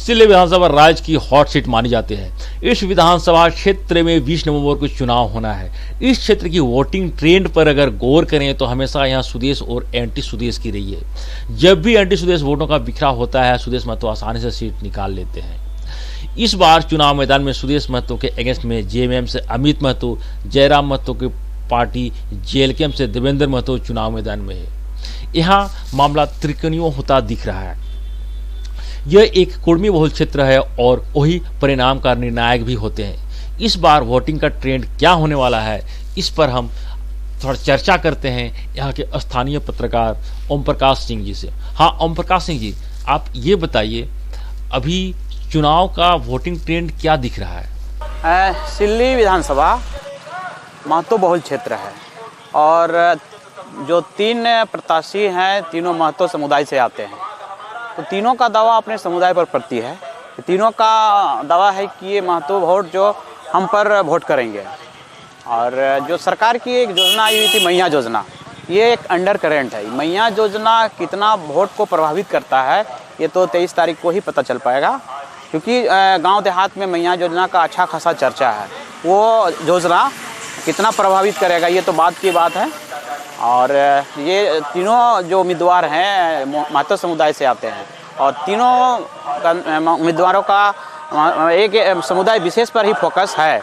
सिल्ली विधानसभा राज्य की hot seat मानी जाती है। इस विधानसभा क्षेत्र में 20 नवंबर को चुनाव होना है। इस क्षेत्र की वोटिंग ट्रेंड पर अगर गौर करें तो हमेशा यहाँ सुदेश और एंटी सुदेश की रही है। जब भी एंटी सुदेश वोटों का बिखरा होता है, सुदेश महतो आसानी से सीट निकाल लेते हैं। इस बार चुनाव मैदान में सुदेश महतो के अगेंस्ट में जेएमएम से अमित महतो, जयराम महतो की पार्टी जेएलकेएम से देवेंद्र महतो चुनाव मैदान में है। यहाँ मामला त्रिकोणीय होता दिख रहा है। यह एक कुर्मी बहुल क्षेत्र है और वही परिणाम का निर्णायक भी होते हैं। इस बार वोटिंग का ट्रेंड क्या होने वाला है, इस पर हम थोड़ा चर्चा करते हैं यहाँ के स्थानीय पत्रकार ओम प्रकाश सिंह जी से। हाँ ओम प्रकाश सिंह जी, आप ये बताइए अभी चुनाव का वोटिंग ट्रेंड क्या दिख रहा है? सिल्ली विधानसभा महतो बहुल क्षेत्र है और जो 3 प्रत्याशी हैं तीनों महतो समुदाय से आते हैं। तो तीनों का दावा अपने समुदाय पर पड़ती है। तीनों का दावा है कि ये महतो वोट जो हम पर वोट करेंगे। और जो सरकार की एक योजना आई हुई थी मैया योजना, ये एक अंडर करेंट है। मैया योजना कितना वोट को प्रभावित करता है ये तो 23 तारीख को ही पता चल पाएगा, क्योंकि गांव देहात में मैया योजना का अच्छा खासा चर्चा है। वो योजना कितना प्रभावित करेगा ये तो बात की बात है। और ये तीनों जो उम्मीदवार हैं महतो समुदाय से आते हैं और तीनों उम्मीदवारों का एक समुदाय विशेष पर ही फोकस है।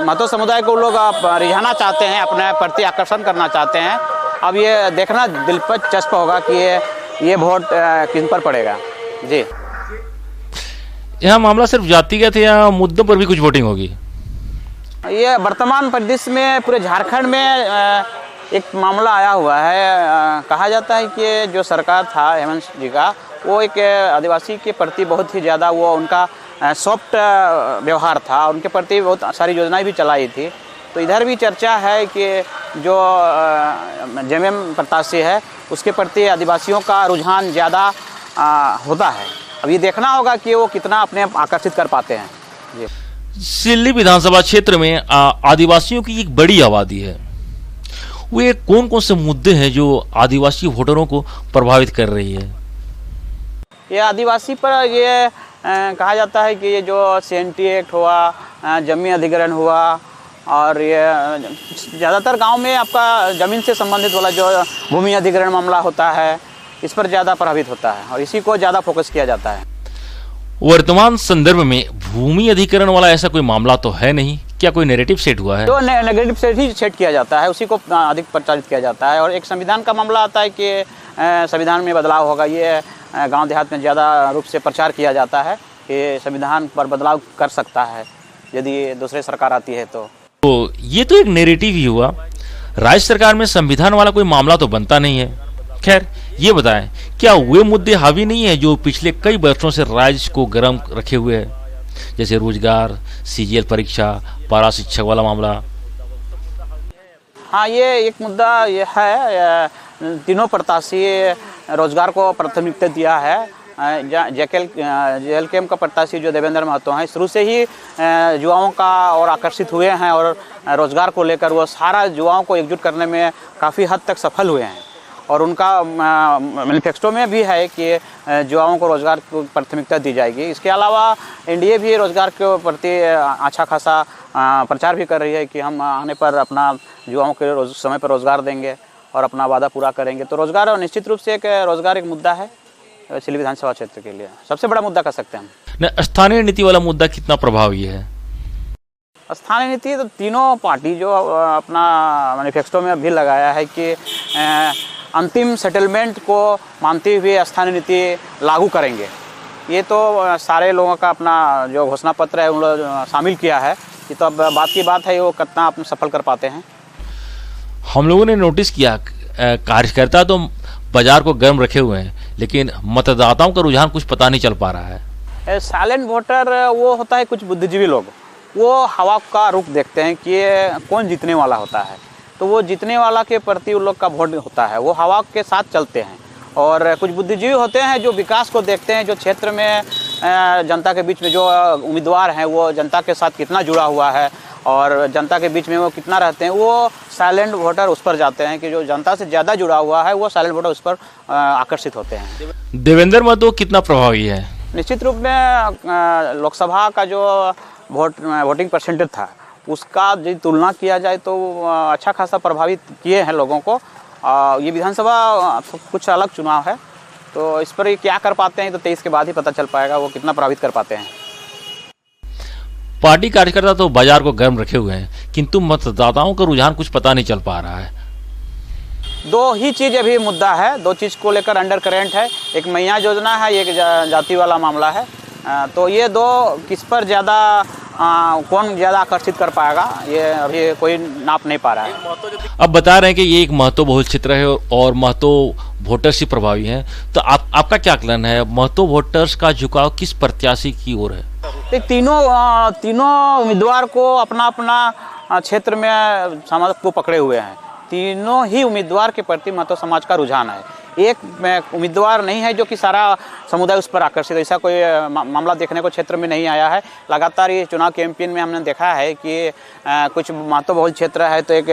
महतो समुदाय को लोग रिझाना चाहते हैं, अपने प्रति आकर्षण करना चाहते हैं। अब ये देखना दिलचस्प होगा कि ये वोट किन पर पड़ेगा। जी, यह मामला सिर्फ जातिगत है या मुद्दों पर भी कुछ वोटिंग होगी? ये वर्तमान परिदृश्य में पूरे झारखंड में एक मामला आया हुआ है। कहा जाता है कि जो सरकार था हेमंत जी का, वो एक आदिवासी के प्रति बहुत ही ज़्यादा वो उनका सॉफ्ट व्यवहार था। उनके प्रति बहुत सारी योजनाएं भी चलाई थी। तो इधर भी चर्चा है कि जो जेएमएम प्रत्याशी है उसके प्रति आदिवासियों का रुझान ज़्यादा होता है। अब ये देखना होगा कि वो कितना अपने आकर्षित कर पाते हैं। जी, सिल्ली विधानसभा क्षेत्र में आदिवासियों की एक बड़ी आबादी है। वे कौन कौन से मुद्दे हैं जो आदिवासी वोटरों को प्रभावित कर रही है? ये आदिवासी पर ये कहा जाता है कि ये जो सीएनटी एक्ट हुआ, जमीन अधिग्रहण हुआ, और ये ज़्यादातर गांव में आपका ज़मीन से संबंधित वाला जो भूमि अधिग्रहण मामला होता है, इस पर ज़्यादा प्रभावित होता है और इसी को ज़्यादा फोकस किया जाता है। वर्तमान संदर्भ में भूमि अधिग्रहण वाला ऐसा कोई मामला तो है नहीं। क्या कोई नैरेटिव सेट हुआ है? तो नेगेटिव सेट ही सेट किया जाता है, उसी को अधिक प्रचारित किया जाता है। और एक संविधान का मामला आता है कि संविधान में बदलाव होगा। ये गांव देहात में ज़्यादा रूप से प्रचार किया जाता है कि संविधान पर बदलाव कर सकता है यदि दूसरी सरकार आती है। तो ये तो एक नैरेटिव ही हुआ। राज्य सरकार में संविधान वाला कोई मामला तो बनता नहीं है। खैर, ये बताएं क्या वे मुद्दे हावी नहीं है जो पिछले कई वर्षों से राज्य को गर्म रखे हुए हैं, जैसे रोजगार, सीजीएल परीक्षा, पारा शिक्षक वाला मामला? हाँ, ये एक मुद्दा ये है। तीनों प्रत्याशी रोजगार को प्राथमिकता दिया है। जेएलकेएम का प्रत्याशी जो देवेंद्र महतो हैं, शुरू से ही युवाओं का और आकर्षित हुए हैं और रोजगार को लेकर वो सारा युवाओं को एकजुट करने में काफ़ी हद तक सफल हुए हैं। और उनका मैनिफेस्टो में भी है कि युवाओं को रोजगार को प्राथमिकता दी जाएगी। इसके अलावा एनडीए भी रोजगार के प्रति अच्छा खासा प्रचार भी कर रही है कि हम आने पर अपना युवाओं के समय पर रोजगार देंगे और अपना वादा पूरा करेंगे। तो रोजगार निश्चित रूप से रोजगार एक मुद्दा है सिल्ली विधानसभा क्षेत्र के लिए, सबसे बड़ा मुद्दा कह सकते हैं हम। स्थानीय नीति वाला मुद्दा कितना प्रभावी है? स्थानीय नीति तो तीनों पार्टी जो अपना मैनिफेस्टो में भी लगाया है कि अंतिम सेटलमेंट को मानते हुए स्थानीय नीति लागू करेंगे। ये तो सारे लोगों का अपना जो घोषणा पत्र है उन लोग शामिल किया है। ये तो अब बात की बात है वो कितना आप सफल कर पाते हैं। हम लोगों ने नोटिस किया कार्यकर्ता तो बाजार को गर्म रखे हुए हैं, लेकिन मतदाताओं का रुझान कुछ पता नहीं चल पा रहा है। साइलेंट वोटर वो होता है कुछ बुद्धिजीवी लोग, वो हवा का रुख देखते हैं कि कौन जीतने वाला होता है, तो वो जीतने वाला के प्रति उन लोग का वोट होता है, वो हवा के साथ चलते हैं। और कुछ बुद्धिजीवी होते हैं जो विकास को देखते हैं, जो क्षेत्र में जनता के बीच में जो उम्मीदवार हैं वो जनता के साथ कितना जुड़ा हुआ है और जनता के बीच में वो कितना रहते हैं, वो साइलेंट वोटर उस पर जाते हैं कि जो जनता से ज़्यादा जुड़ा हुआ है वो साइलेंट वोटर उस पर आकर्षित होते हैं। देवेंद्र महतो कितना प्रभावी है? निश्चित रूप में लोकसभा का जो वोटिंग परसेंटेज था उसका यदि तुलना किया जाए तो अच्छा खासा प्रभावित किए हैं लोगों को। ये विधानसभा कुछ अलग चुनाव है, तो इस पर ये क्या कर पाते हैं तो 23 के बाद ही पता चल पाएगा वो कितना प्रभावित कर पाते हैं। पार्टी कार्यकर्ता तो बाजार को गर्म रखे हुए हैं, किंतु मतदाताओं का रुझान कुछ पता नहीं चल पा रहा है। दो ही चीज़ अभी मुद्दा है, दो चीज़ को लेकर अंडर करेंट है। एक मैया योजना है, एक जाति वाला मामला है। तो ये दो किस पर ज़्यादा कौन ज़्यादा आकर्षित कर पाएगा ये अभी कोई नाप नहीं पा रहा है। अब बता रहे हैं कि ये एक महतो बहुल क्षेत्र है और महतो वोटर्स ही प्रभावी हैं, तो आपका क्या आकलन है, महतो वोटर्स का झुकाव किस प्रत्याशी की ओर है? तीनों उम्मीदवार को अपना अपना क्षेत्र में समाज को पकड़े हुए हैं। तीनों ही उम्मीदवार के प्रति महतो समाज का रुझान है। एक उम्मीदवार नहीं है जो कि सारा समुदाय उस पर आकर्षित, ऐसा कोई मामला देखने को क्षेत्र में नहीं आया है। लगातार ये चुनाव कैंपेन में हमने देखा है कि कुछ महतो बहुल क्षेत्र है तो एक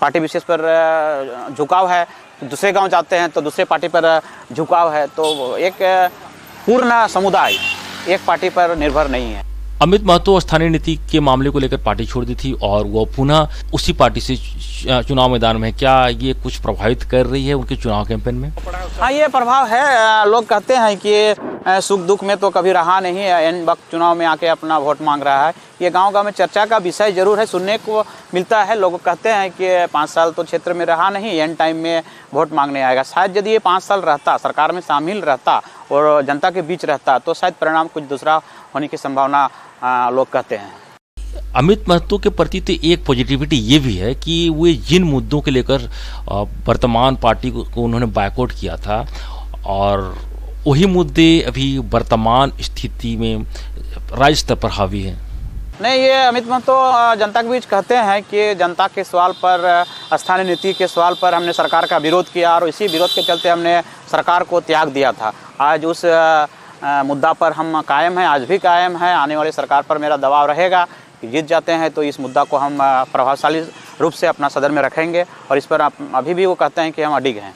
पार्टी विशेष पर झुकाव है, दूसरे गांव जाते हैं तो दूसरे पार्टी पर झुकाव है। तो एक पूर्ण समुदाय एक पार्टी पर निर्भर नहीं है। अमित महतो स्थानीय नीति के मामले को लेकर पार्टी छोड़ दी थी और वो पुनः उसी पार्टी से चुनाव मैदान में, क्या ये कुछ प्रभावित कर रही है उनके चुनाव कैंपेन में? हाँ, ये प्रभाव है। लोग कहते हैं कि सुख दुख में तो कभी रहा नहीं है, एन वक्त चुनाव में आके अपना वोट मांग रहा है। ये गांव-गांव में चर्चा का विषय जरूर है, सुनने को मिलता है। लोग कहते हैं कि 5 साल तो क्षेत्र में रहा नहीं, एन टाइम में वोट मांगने आएगा। शायद यदि ये 5 साल रहता, सरकार में शामिल रहता और जनता के बीच रहता तो शायद परिणाम कुछ दूसरा होने की संभावना लोग कहते हैं। अमित महतो के प्रति तो एक पॉजिटिविटी ये भी है कि वे जिन मुद्दों के लेकर वर्तमान पार्टी को उन्होंने बायकॉट किया था और वही मुद्दे अभी वर्तमान स्थिति में राज्य स्तर पर हावी हैं। नहीं, ये अमित महतो जनता के बीच कहते हैं कि जनता के सवाल पर, स्थानीय नीति के सवाल पर हमने सरकार का विरोध किया और इसी विरोध के चलते हमने सरकार को त्याग दिया था। आज उस मुद्दा पर हम कायम हैं, आज भी कायम हैं। आने वाली सरकार पर मेरा दबाव रहेगा कि जीत जाते हैं तो इस मुद्दा को हम प्रभावशाली रूप से अपना सदन में रखेंगे और इस पर अभी भी वो कहते हैं कि हम अडिग हैं।